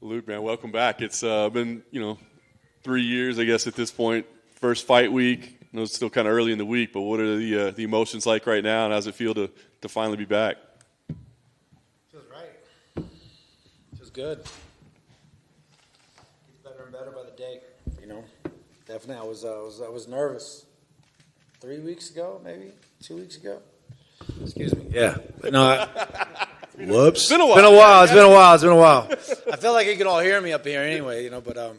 Luke, man, welcome back. It's been, 3 years, I guess, at this point. First fight week. I know it's still kind of early in the week, but what are the emotions like right now, and how does it feel to finally be back? Feels right. Feels good. Gets better and better by the day. Definitely. I was nervous 3 weeks ago, maybe 2 weeks ago. Excuse me. Yeah, but no. Whoops. It's been a while. It's been a while. I feel like you can all hear me up here anyway, but I'm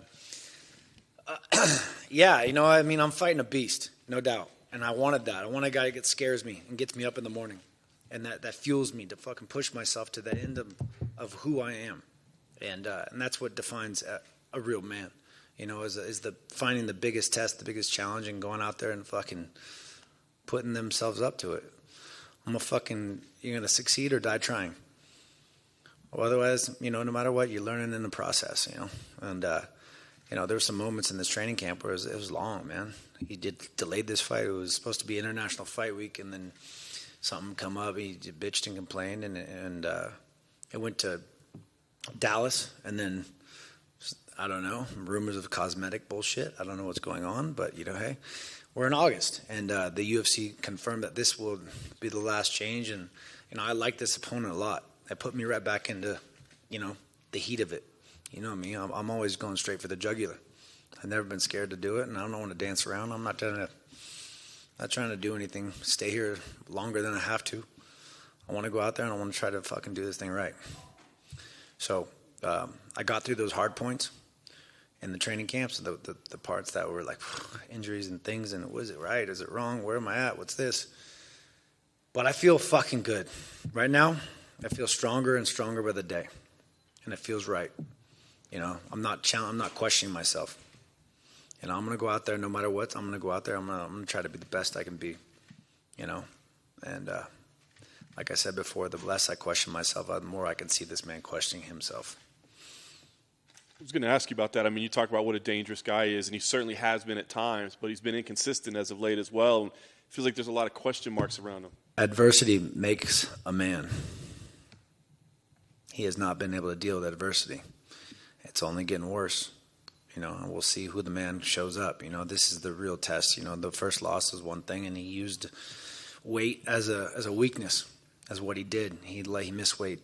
fighting a beast, no doubt. And I wanted that. I want a guy that scares me and gets me up in the morning. And that fuels me to fucking push myself to the end of who I am. And that's what defines a real man, is the finding the biggest test, the biggest challenge, and going out there and fucking putting themselves up to it. You're going to succeed or die trying. Well, otherwise, no matter what, you're learning in the process, And, there were some moments in this training camp where it was long, man. He delayed this fight. It was supposed to be International Fight Week, and then something come up. He bitched and complained, and it went to Dallas, and then, I don't know, rumors of cosmetic bullshit. I don't know what's going on, but, hey, we're in August, and the UFC confirmed that this will be the last change, and, I like this opponent a lot. That put me right back into, the heat of it. You know me, I'm always going straight for the jugular. I've never been scared to do it, and I don't want to dance around. I'm not trying to do anything, stay here longer than I have to. I want to go out there, and I want to try to fucking do this thing right. So I got through those hard points in the training camps, the parts that were like injuries and things, and was it right? Is it wrong? Where am I at? What's this? But I feel fucking good. Right now, I feel stronger and stronger by the day, and it feels right. I'm not questioning myself. I'm going to go out there no matter what. I'm going to go out there. I'm going to try to be the best I can be, And like I said before, the less I question myself, the more I can see this man questioning himself. I was going to ask you about that. I mean, you talk about what a dangerous guy is, and he certainly has been at times, but he's been inconsistent as of late as well. And it feels like there's a lot of question marks around him. Adversity makes a man. He has not been able to deal with adversity. It's only getting worse, and we'll see who the man shows up. This is the real test. The first loss was one thing, and he used weight as a weakness, as what he did. He missed weight.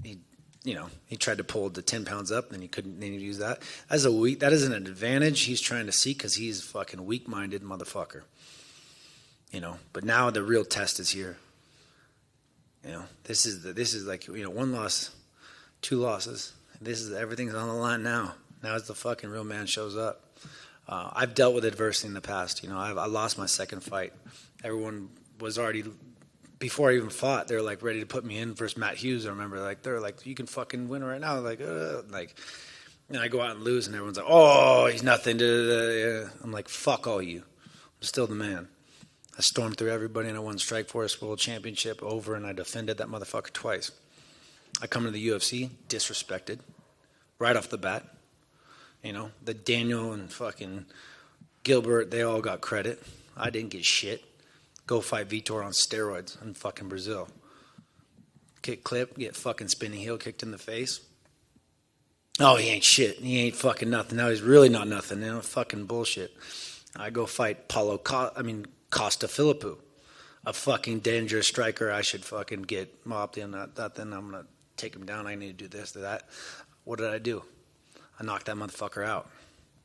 He tried to pull the 10 pounds up, and he couldn't. Then he used that that is an advantage he's trying to seek because he's a fucking weak-minded motherfucker. But now the real test is here. This is like one loss, two losses. Everything's on the line now. Now as the fucking real man shows up. I've dealt with adversity in the past. I lost my second fight. Everyone was already, before I even fought, they were like ready to put me in versus Matt Hughes. I remember they're like, you can fucking win right now. And I go out and lose, and everyone's like, oh, he's nothing. I'm like, fuck all you. I'm still the man. I stormed through everybody, and I won Strikeforce World Championship over, and I defended that motherfucker twice. I come to the UFC, disrespected, right off the bat. The Daniel and fucking Gilbert, they all got credit. I didn't get shit. Go fight Vitor on steroids in fucking Brazil. Kick clip, get fucking spinning heel kicked in the face. Oh, he ain't shit. He ain't fucking nothing. Now he's really not nothing. Fucking bullshit. I go fight Costa Philippou, a fucking dangerous striker. I should fucking get mopped in. Then I'm going to take him down. I need to do this, do that. What did I do? I knocked that motherfucker out.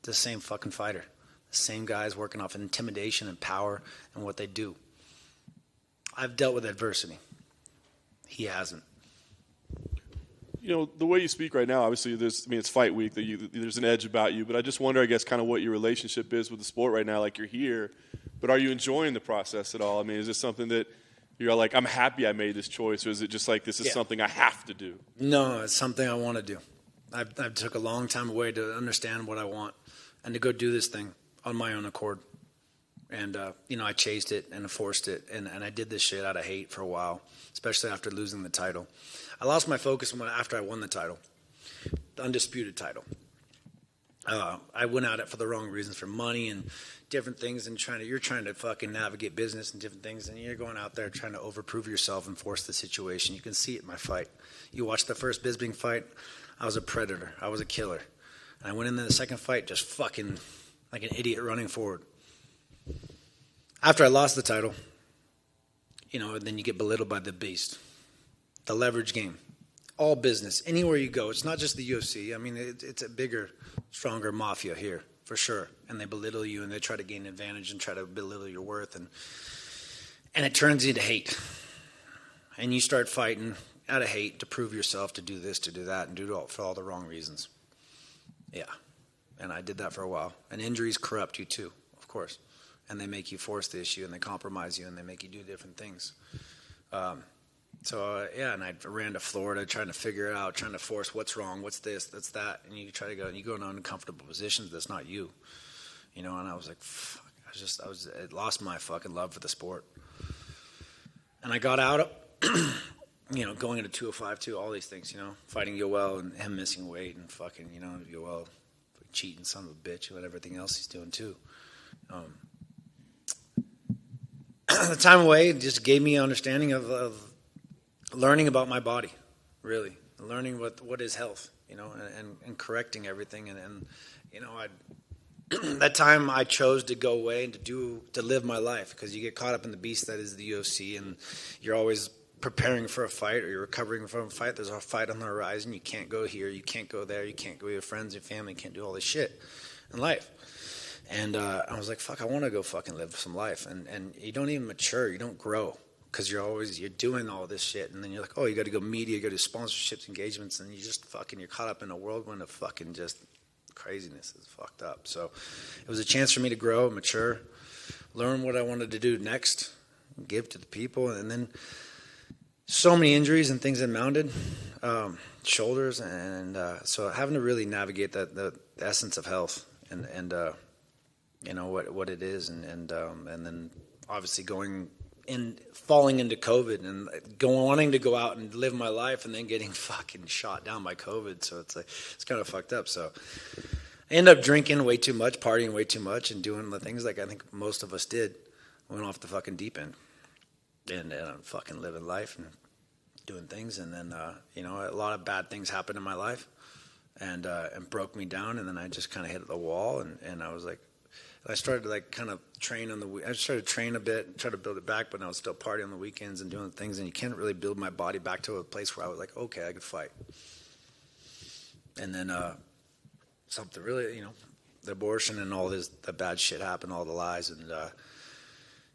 The same fucking fighter. The same guys working off intimidation and power and what they do. I've dealt with adversity. He hasn't. The way you speak right now, obviously, it's fight week. There's an edge about you, but I just wonder, I guess, kind of what your relationship is with the sport right now. Like, you're here, but are you enjoying the process at all? I mean, is this something that you're like, I'm happy I made this choice, or is it just like, this is something I have to do? No, it's something I want to do. I've took a long time away to understand what I want and to go do this thing on my own accord. And, I chased it and forced it, and I did this shit out of hate for a while, especially after losing the title. I lost my focus after I won the title, the undisputed title. I went at it for the wrong reasons, for money and different things, and you're trying to fucking navigate business and different things, and you're going out there trying to overprove yourself and force the situation. You can see it in my fight. You watch the first Bisping fight, I was a predator. I was a killer. And I went into the second fight just fucking like an idiot running forward. After I lost the title, then you get belittled by the beast. The leverage game. All business. Anywhere you go. It's not just the UFC. I mean, it's a bigger, stronger mafia here, for sure. And they belittle you, and they try to gain advantage and try to belittle your worth. And it turns into hate. And you start fighting out of hate to prove yourself, to do this, to do that, and do it all for all the wrong reasons. Yeah. And I did that for a while. And injuries corrupt you too, of course. And they make you force the issue, and they compromise you, and they make you do different things. And I ran to Florida trying to figure it out, trying to force what's wrong, what's this, that's that. And you try to go, and you go in uncomfortable positions that's not you. And I was like, fuck, I lost my fucking love for the sport. And I got out of, going into 205 too, all these things, fighting Yoel and him missing weight and fucking, Yoel cheating son of a bitch and everything else he's doing too. The time away just gave me an understanding of learning about my body, really. Learning what is health, and correcting everything. That time I chose to go away and to live my life, because you get caught up in the beast that is the UFC, and you're always preparing for a fight, or you're recovering from a fight. There's a fight on the horizon. You can't go here. You can't go there. You can't go with your friends, your family. You can't do all this shit in life. And I was like, fuck, I want to go fucking live some life. And you don't even mature. You don't grow, because you're doing all this shit. And then you're like, oh, you got to go media, you got to do sponsorships, engagements. And you're caught up in a whirlwind of fucking just craziness. Is fucked up. So it was a chance for me to grow, mature, learn what I wanted to do next, give to the people. And then so many injuries and things that mounted, shoulders. And so having to really navigate the essence of health and what it is, and then obviously falling into COVID and wanting to go out and live my life, and then getting fucking shot down by COVID. So it's kind of fucked up. So I ended up drinking way too much, partying way too much, and doing the things like I think most of us did. Went off the fucking deep end, and I'm fucking living life and doing things. And then a lot of bad things happened in my life, and broke me down. And then I just kind of hit the wall, and I was like, I started to kind of train I started to train a bit, try to build it back, but I was still partying on the weekends and doing things, and you can't really build my body back to a place where I was like, okay, I could fight. And then something really, the abortion and all the bad shit happened, all the lies, and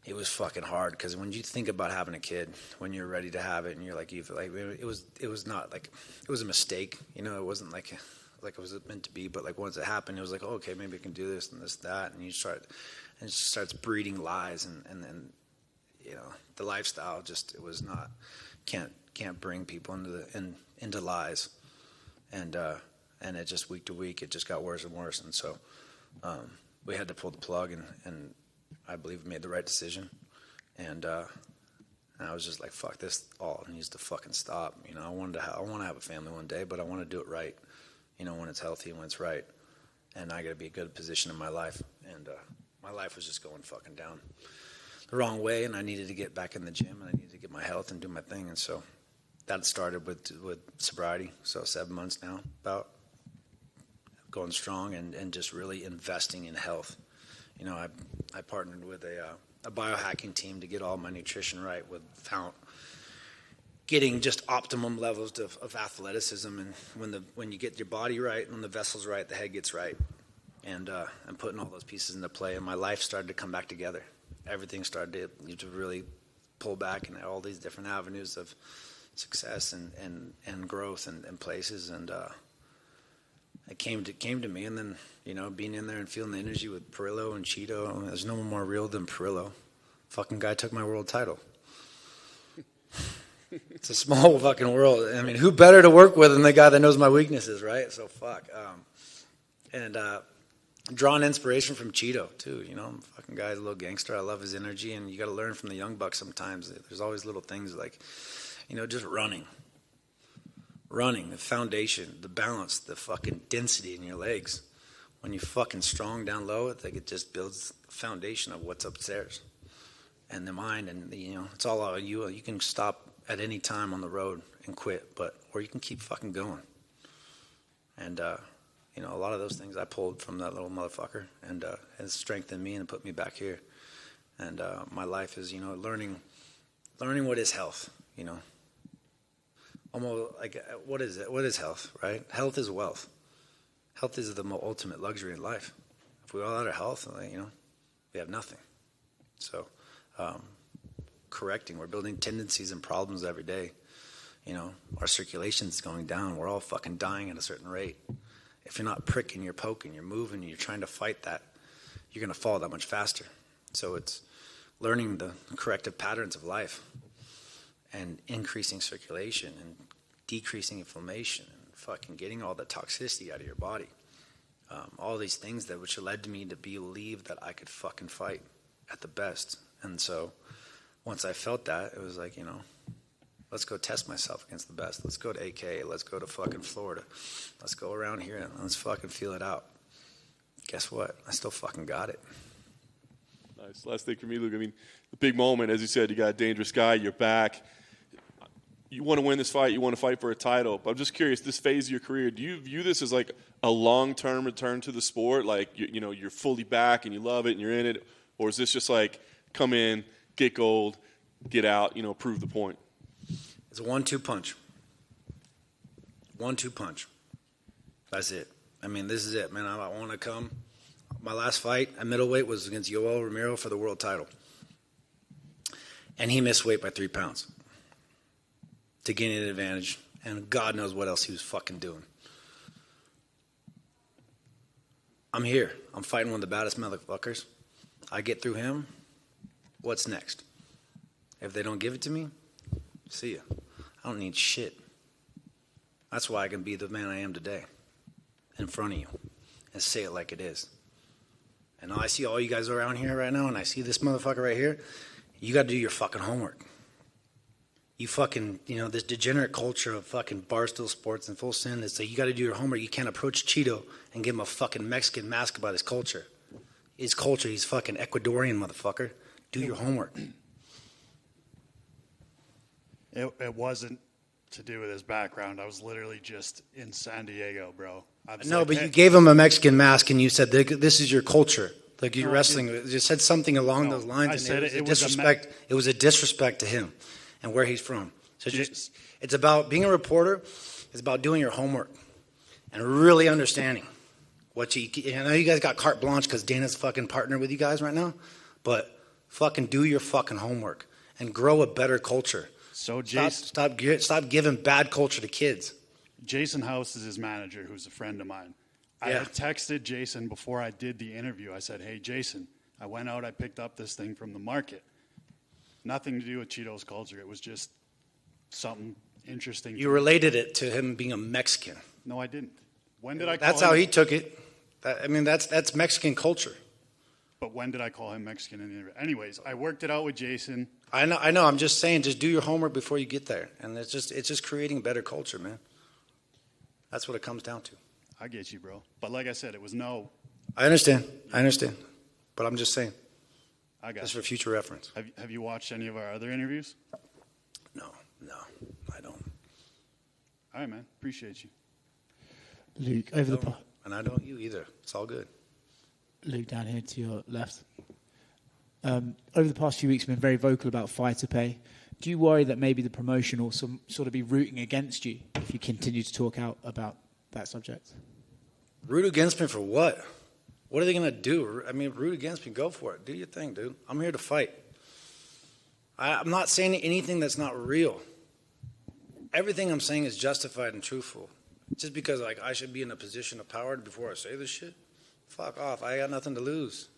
it was fucking hard, because when you think about having a kid, when you're ready to have it, and you're like, it was not like, it was a mistake, it wasn't like it was meant to be, but like once it happened, it was like, oh, okay, maybe I can do this and this, that, and it starts breeding lies, and then the lifestyle just, it was not, can't bring people into lies, and it just week to week it just got worse and worse, and so we had to pull the plug, and I believe we made the right decision, and I was just like, fuck, this all needs to fucking stop. I want to have a family one day, but I want to do it right. When it's healthy and when it's right. And I got to be a good position in my life. And my life was just going fucking down the wrong way, and I needed to get back in the gym, and I needed to get my health and do my thing. And so that started with sobriety. So 7 months now, about going strong and just really investing in health. I partnered with a biohacking team to get all my nutrition right, without getting just optimum levels of athleticism, and when you get your body right, when the vessel's right, the head gets right, and putting all those pieces into play, and my life started to come back together. Everything started to really pull back in all these different avenues of success and growth and places, and it came to me, and then being in there and feeling the energy with Perillo and Cheeto. There's no more real than Perillo. Fucking guy took my world title. It's a small fucking world. I mean, who better to work with than the guy that knows my weaknesses, right? So fuck. Drawing inspiration from Cheeto too. Fucking guy's a little gangster. I love his energy, and you got to learn from the young bucks sometimes. There's always little things like, just running, the foundation, the balance, the fucking density in your legs. when you're fucking strong down low, it's like it just builds the foundation of what's upstairs. And the mind, and it's all out of you. You can stop at any time on the road and quit, or you can keep fucking going. And a lot of those things I pulled from that little motherfucker, and has strengthened me and put me back here. And my life is, learning what is health. Almost like what is it? What is health? Right? Health is wealth. Health is the ultimate luxury in life. If we all had our health, we have nothing. So. Correcting. We're building tendencies and problems every day. Our circulation's going down. We're all fucking dying at a certain rate. If you're not pricking, you're poking, you're moving, you're trying to fight that, you're going to fall that much faster. So it's learning the corrective patterns of life and increasing circulation and decreasing inflammation and fucking getting all the toxicity out of your body. All these things which led to me to believe that I could fucking fight at the best. And so once I felt that, it was like, let's go test myself against the best. Let's go to AK. Let's go to fucking Florida. Let's go around here and let's fucking feel it out. Guess what? I still fucking got it. Nice. Last thing for me, Luke. I mean, the big moment, as you said, you got a dangerous guy, you're back. You want to win this fight. You want to fight for a title. But I'm just curious, this phase of your career, do you view this as like a long-term return to the sport? Like, you're fully back and you love it and you're in it? Or is this just like, come in, get gold, get out, prove the point? It's a 1-2 punch. 1-2 punch. That's it. I mean, this is it, man. I want to come. My last fight at middleweight was against Yoel Romero for the world title. And he missed weight by 3 pounds to gain an advantage. And God knows what else he was fucking doing. I'm here. I'm fighting one of the baddest motherfuckers. I get through him. What's next? If they don't give it to me, see ya. I don't need shit. That's why I can be the man I am today in front of you and say it like it is. And I see all you guys around here right now, and I see this motherfucker right here. You got to do your fucking homework. You fucking, this degenerate culture of fucking Barstool Sports and Full Send is like you got to do your homework. You can't approach Cheeto and give him a fucking Mexican mask about his culture. His culture, he's fucking Ecuadorian, motherfucker. Do your homework. It wasn't to do with his background. I was literally just in San Diego, bro. No, but you gave him a Mexican mask and you said, this is your culture. Like you're wrestling. You said something along those lines. I said it was a disrespect. It was a disrespect to him and where he's from. So it's about being a reporter. It's about doing your homework and really understanding what I know you guys got carte blanche because Dana's fucking partner with you guys right now, but fucking do your fucking homework and grow a better culture. So Jason, stop giving bad culture to kids. Jason House is his manager, who's a friend of mine. I had texted Jason before I did the interview. I said, hey, Jason, I went out, I picked up this thing from the market. Nothing to do with Cheeto's culture. It was just something interesting. You related it to him being a Mexican. No, I didn't. When did I call That's him? how he took it. That's Mexican culture. But when did I call him Mexican in the interview? Anyways, I worked it out with Jason. I know. I'm just saying, just do your homework before you get there. And it's just creating better culture, man. That's what it comes down to. I get you, bro. But like I said, it was no. I understand. But I'm just saying. I got just you. for future reference. Have you watched any of our other interviews? No, I don't. All right, man. Appreciate you. Luke, and I don't you either. It's all good. Luke, down here to your left. Over the past few weeks, you've been very vocal about fighter pay. Do you worry that maybe the promotion will sort of be rooting against you if you continue to talk out about that subject? Root against me for what? What are they going to do? I mean, root against me. Go for it. Do your thing, dude. I'm here to fight. I'm not saying anything that's not real. Everything I'm saying is justified and truthful. Just because I should be in a position of power before I say this shit? Fuck off. I got nothing to lose.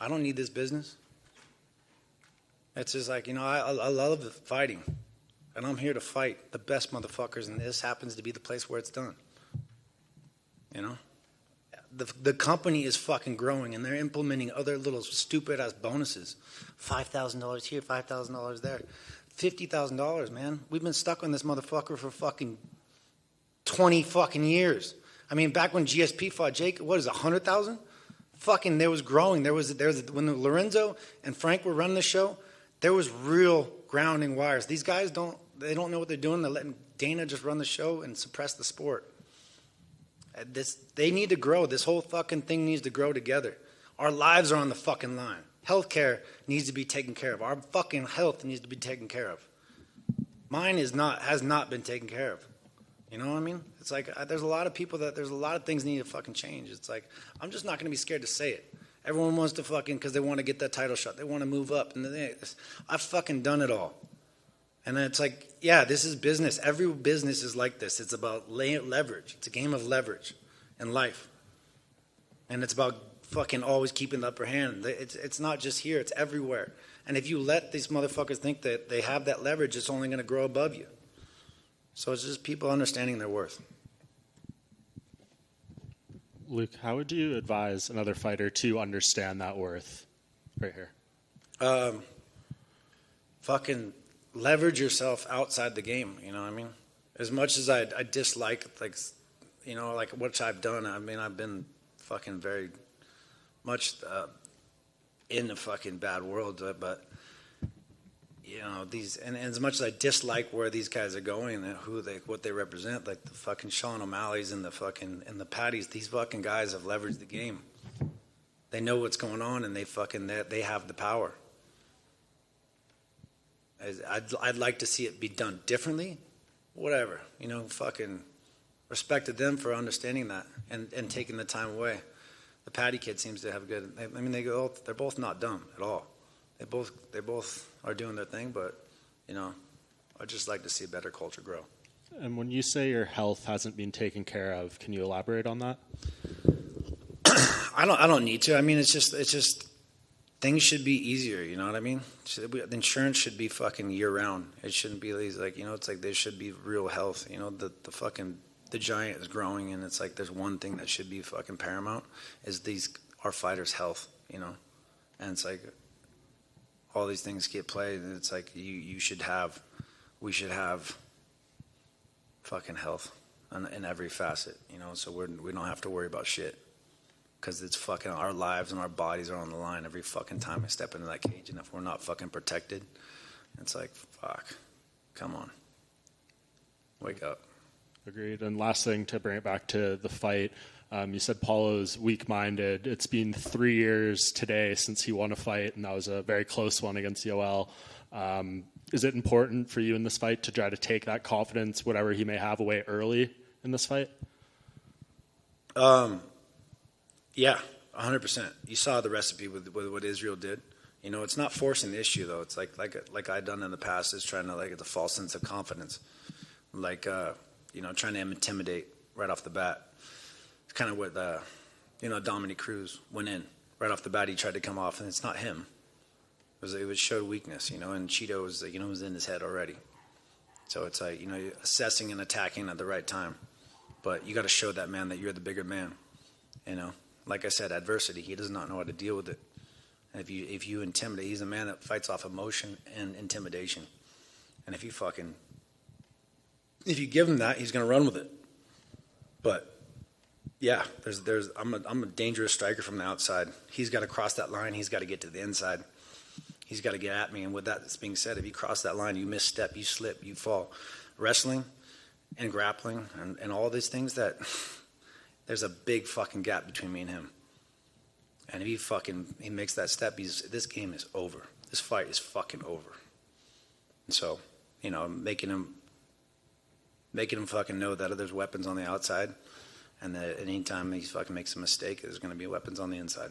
I don't need this business. It's just I love fighting. And I'm here to fight the best motherfuckers, and this happens to be the place where it's done. The company is fucking growing, and they're implementing other little stupid-ass bonuses. $5,000 here, $5,000 there. $50,000, man. We've been stuck on this motherfucker for fucking 20 fucking years. I mean, back when GSP fought Jake, what is it, 100,000? Fucking, there was growing. There was when Lorenzo and Frank were running the show, there was real grounding wires. These guys don't know what they're doing. They're letting Dana just run the show and suppress the sport. They need to grow. This whole fucking thing needs to grow together. Our lives are on the fucking line. Healthcare needs to be taken care of. Our fucking health needs to be taken care of. Mine has not been taken care of. You know what I mean? It's like there's a lot of things need to fucking change. It's like I'm just not going to be scared to say it. Everyone wants to fucking, because they want to get that title shot. They want to move up. And I've fucking done it all. And then it's like, yeah, this is business. Every business is like this. It's about leverage. It's a game of leverage in life. And it's about fucking always keeping the upper hand. It's not just here. It's everywhere. And if you let these motherfuckers think that they have that leverage, it's only going to grow above you. So it's just people understanding their worth. Luke, how would you advise another fighter to understand that worth right here? Fucking leverage yourself outside the game, you know what I mean? As much as I dislike, like, you know, like what I've done, I mean, I've been fucking very much in the fucking bad world, but you know, and as much as I dislike where these guys are going and what they represent, like the fucking Sean O'Malley's and the Patties, these fucking guys have leveraged the game. They know what's going on, and they have the power. I'd like to see it be done differently. Whatever, you know, fucking respect to them for understanding that and taking the time away. The Patty kid seems to have good. I mean, they're both not dumb at all. They both are doing their thing, but you know, I'd just like to see a better culture grow. And when you say your health hasn't been taken care of, can you elaborate on that? I don't need to. I mean, it's just things should be easier. You know what I mean? The insurance should be fucking year round. It shouldn't be like, you know, it's like there should be real health. You know, the giant is growing, and it's like there's one thing that should be fucking paramount is our fighters' health. You know, and it's like all these things get played, and it's like we should have fucking health in every facet. You know, so we don't have to worry about shit. Because it's fucking our lives and our bodies are on the line every fucking time we step into that cage. And if we're not fucking protected, it's like, fuck, come on. Wake up. Agreed. And last thing, to bring it back to the fight, you said Paulo's weak-minded. It's been 3 years today since he won a fight, and that was a very close one against Yoel. Is it important for you in this fight to try to take that confidence, whatever he may have, away early in this fight? Yeah, 100%. You saw the recipe with what Israel did. You know, it's not forcing the issue, though. It's like I've done in the past, is trying to, like, get the false sense of confidence. Like, you know, trying to intimidate right off the bat. It's kind of what, you know, Dominic Cruz went in. Right off the bat, he tried to come off, and it's not him. It showed weakness, you know, and Cheeto was, you know, was in his head already. So it's like, you know, assessing and attacking at the right time. But you got to show that man that you're the bigger man, you know. Like I said, adversity, he does not know how to deal with it. And if you intimidate, he's a man that fights off emotion and intimidation. And if you give him that, he's going to run with it. But yeah, I'm a dangerous striker from the outside. He's got to cross that line. He's got to get to the inside. He's got to get at me. And with that being said, if you cross that line, you misstep, you slip, you fall. Wrestling and grappling and all these things that there's a big fucking gap between me and him. And if he makes that step, this game is over. This fight is fucking over. And so, you know, making him fucking know that there's weapons on the outside, and that any time he fucking makes a mistake, there's going to be weapons on the inside.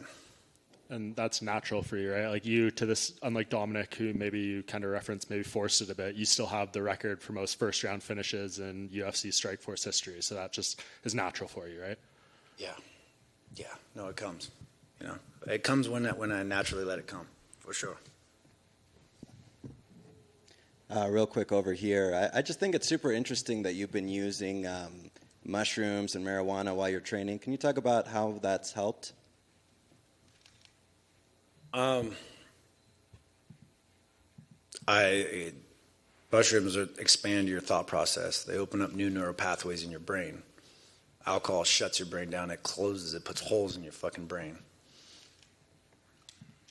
And that's natural for you, right? Like you, to this, unlike Dominic, who maybe you kind of referenced, maybe forced it a bit, you still have the record for most first-round finishes in UFC Strikeforce history. So that just is natural for you, right? Yeah. No, it comes. You know, it comes when I naturally let it come, for sure. Real quick over here, I just think it's super interesting that you've been using mushrooms and marijuana while you're training. Can you talk about how that's helped? Mushrooms expand your thought process. They open up new neural pathways in your brain. Alcohol shuts your brain down. It closes. It puts holes in your fucking brain.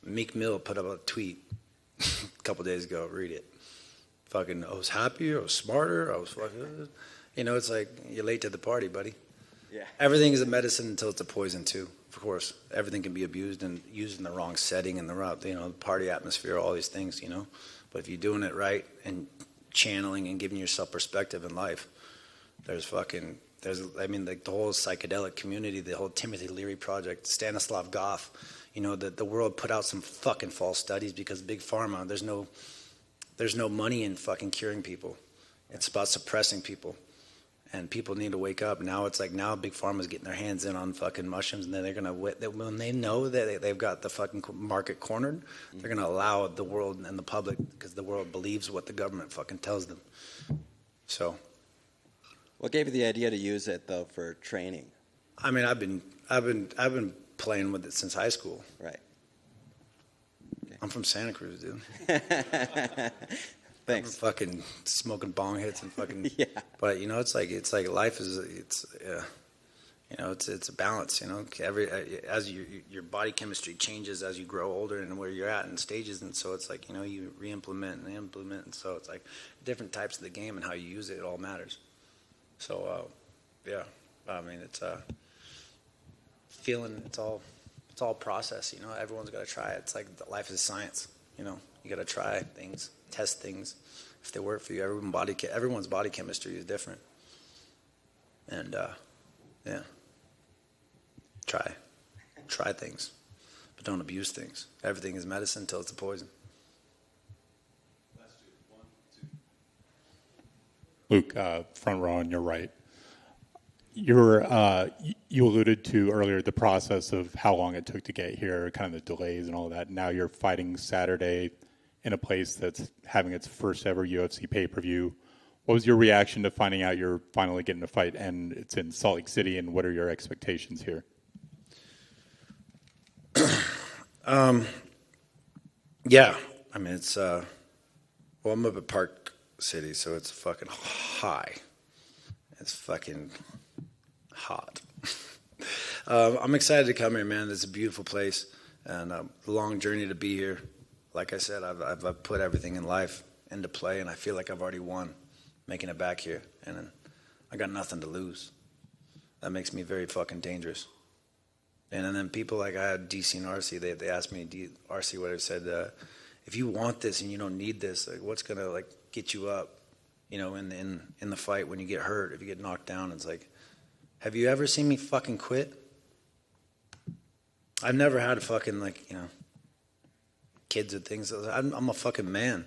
Meek Mill put up a tweet a couple days ago. Read it. Fucking, I was happier. I was smarter. I was fucking, it's like you're late to the party, buddy. Yeah. Everything is a medicine until it's a poison too. Of course, everything can be abused and used in the wrong setting and the party atmosphere, all these things, But if you're doing it right and channeling and giving yourself perspective in life, the whole psychedelic community, the whole Timothy Leary project, Stanislav Grof, the world put out some fucking false studies because Big Pharma, there's no money in fucking curing people. It's about suppressing people. And people need to wake up. Now it's like Big Pharma's getting their hands in on fucking mushrooms, and then they're gonna when they know that they've got the fucking market cornered, they're gonna allow the world and the public because the world believes what the government fucking tells them. So, what gave you the idea to use it though for training? I mean, I've been playing with it since high school. Right. Okay. I'm from Santa Cruz, dude. Thanks. I'm fucking smoking bong hits and fucking yeah. But it's like life is it's a balance. As your body chemistry changes as you grow older and where you're at in stages, and so it's like you re-implement and implement, and so it's like different types of the game and how you use it. It all matters. So yeah, I mean it's feeling. It's all process. Everyone's got to try it. It's like life is science. You got to try things, test things. If they work for you, everyone's body chemistry is different. And yeah, try things, but don't abuse things. Everything is medicine until it's a poison. Luke, front row on your right. You alluded to earlier the process of how long it took to get here, kind of the delays and all that. Now you're fighting Saturday in a place that's having its first ever UFC pay-per-view. What was your reaction to finding out you're finally getting a fight and it's in Salt Lake City, and what are your expectations here? Yeah, I mean it's I'm up at Park City, so it's fucking high. It's fucking hot. I'm excited to come here, man. It's a beautiful place and a long journey to be here. Like I said, I've put everything in life into play, and I feel like I've already won making it back here, and I got nothing to lose. That makes me very fucking dangerous. And then people like I had DC and RC, they asked me, RC what I said, if you want this and you don't need this, like what's gonna like get you up, in the fight when you get hurt, if you get knocked down? It's like, have you ever seen me fucking quit? I've never had a fucking kids and things. I'm a fucking man,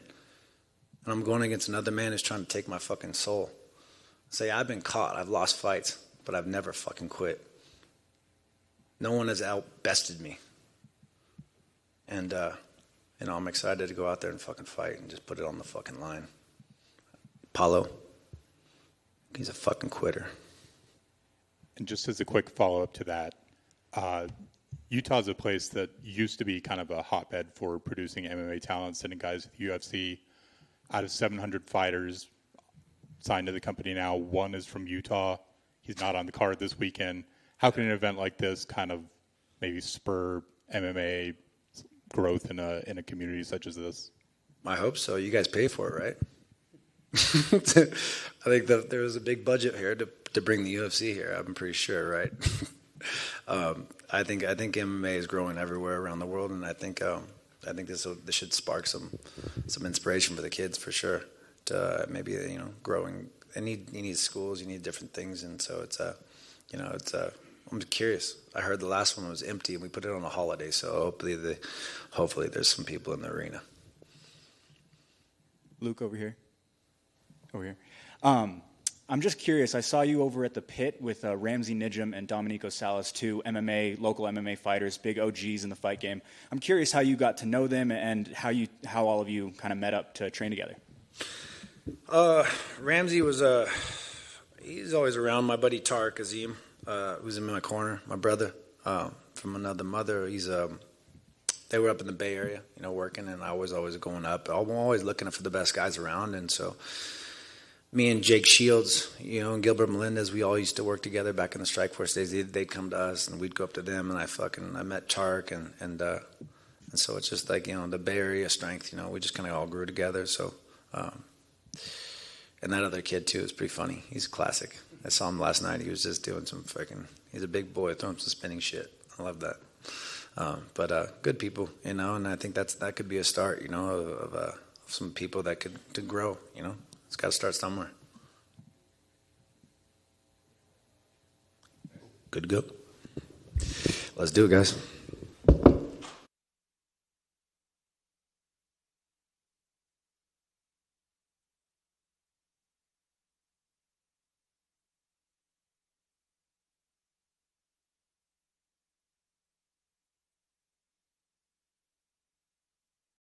and I'm going against another man who's trying to take my fucking soul. Say I've been caught, I've lost fights, but I've never fucking quit. No one has outbested me, and I'm excited to go out there and fucking fight and just put it on the fucking line. Paulo, he's a fucking quitter. And just as a quick follow-up to that, Utah's a place that used to be kind of a hotbed for producing MMA talent, sending guys to the UFC. Out of 700 fighters signed to the company now, one is from Utah. He's not on the card this weekend. How can an event like this kind of maybe spur MMA growth in a community such as this? I hope so. You guys pay for it, right? I think that there was a big budget here to bring the UFC here. I'm pretty sure, right? I think MMA is growing everywhere around the world, and I think this should spark some inspiration for the kids for sure. To maybe growing. You need schools, you need different things, and so I'm curious. I heard the last one was empty, and we put it on a holiday, so hopefully there's some people in the arena. Luke, over here. I'm just curious. I saw you over at the Pit with Ramsey Nijam and Dominico Salas, two local MMA fighters, big OGs in the fight game. I'm curious how you got to know them and how all of you kind of met up to train together. Ramsey was he's always around. My buddy Tariq Azim, who's in my corner, my brother from another mother. They were up in the Bay Area, working, and I was always going up. I'm always looking for the best guys around, and so me and Jake Shields, and Gilbert Melendez, we all used to work together back in the Strikeforce days. They'd come to us, and we'd go up to them, and I met Chark, and so it's just like, the Bay Area strength, we just kind of all grew together. So, and that other kid too is pretty funny. He's a classic. I saw him last night. He was just doing some he's a big boy throwing some spinning shit. I love that. But good people, and I think that could be a start, of some people that could to grow, It's got to start somewhere. Good to go. Let's do it, guys.